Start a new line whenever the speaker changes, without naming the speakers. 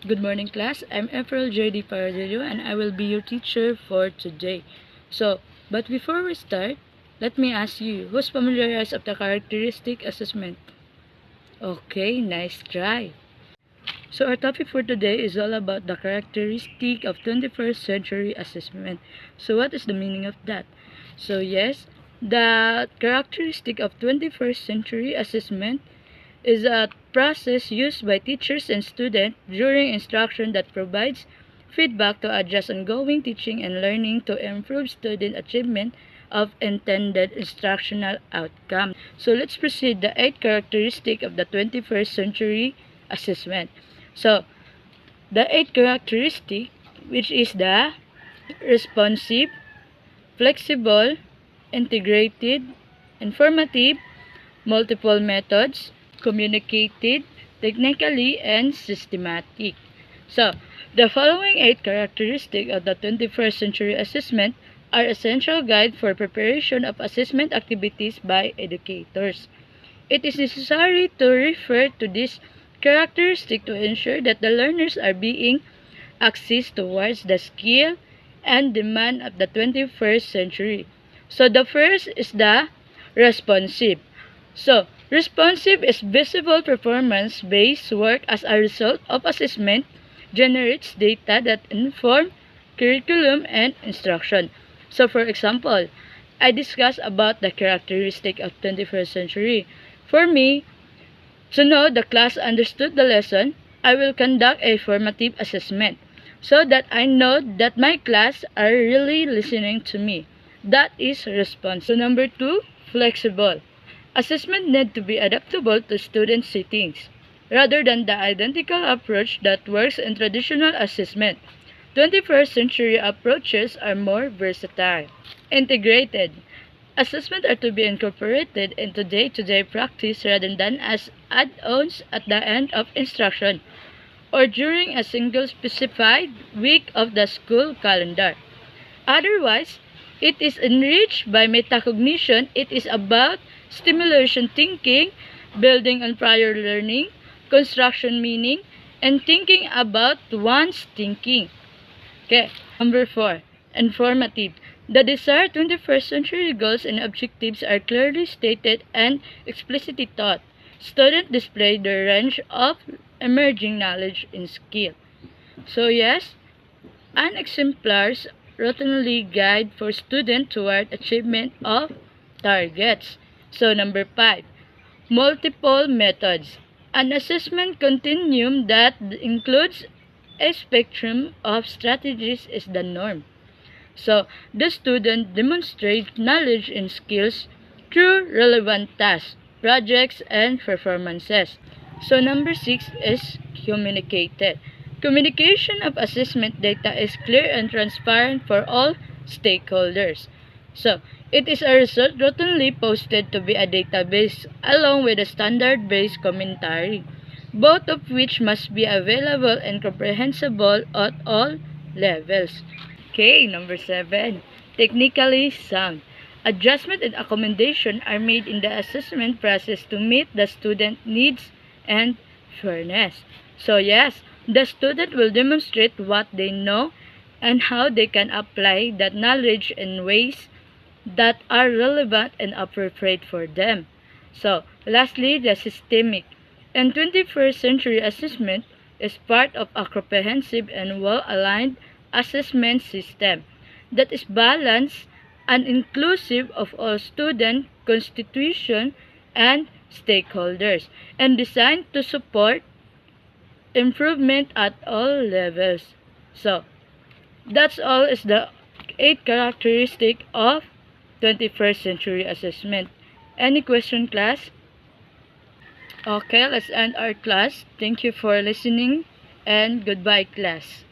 Good morning, class. I'm AprilJoy Paradillo, and I will be your teacher for today. But before we start, let me ask you, who's familiarized of the characteristic assessment? Okay, nice try. So our topic for today is all about the characteristic of 21st century assessment. So what is the meaning of that? So yes, the characteristic of 21st century assessment is a process used by teachers and students during instruction that provides feedback to adjust ongoing teaching and learning to improve student achievement of intended instructional outcome. So let's proceed the 8 characteristic of the 21st century assessment. So the 8 characteristic, which is the responsive, flexible, integrated, informative, multiple methods, communicated, technically, and systematic. So, the following 8 characteristics of the 21st century assessment are essential guide for preparation of assessment activities by educators. It is necessary to refer to this characteristic to ensure that the learners are being accessed towards the skill and demand of the 21st century. So, the first is the responsive. So, responsive is visible performance-based work as a result of assessment generates data that inform curriculum and instruction. So, for example, I discussed about the characteristic of 21st century. For me, to know the class understood the lesson, I will conduct a formative assessment so that I know that my class are really listening to me. That is responsive. So, number 2, flexible. Assessment need to be adaptable to student settings, rather than the identical approach that works in traditional assessment. 21st century approaches are more versatile. Integrated. Assessment are to be incorporated into day-to-day practice rather than as add-ons at the end of instruction or during a single specified week of the school calendar. Otherwise, it is enriched by metacognition. It is about stimulation thinking, building on prior learning, construction meaning, and thinking about one's thinking. Okay. Number 4, informative. The desired 21st century goals and objectives are clearly stated and explicitly taught. Students display the range of emerging knowledge and skill. So yes, an exemplars routinely guide for students toward achievement of targets. So number 5, multiple methods. An assessment continuum that includes a spectrum of strategies is the norm. So the student demonstrates knowledge and skills through relevant tasks, projects, and performances. So number 6 is communicated. Communication of assessment data is clear and transparent for all stakeholders. So, it is a result routinely posted to be a database along with a standard-based commentary, both of which must be available and comprehensible at all levels. Okay, number 7. Technically sound. Adjustment and accommodation are made in the assessment process to meet the student needs and fairness. So yes, the student will demonstrate what they know and how they can apply that knowledge in ways that are relevant and appropriate for them. So, lastly, the systemic. And 21st century assessment is part of a comprehensive and well-aligned assessment system that is balanced and inclusive of all student constitution and stakeholders and designed to support improvement at all levels. So, that's all is the 8 characteristic of 21st century assessment. Any question, class? Okay, let's end our class. Thank you for listening and goodbye, class.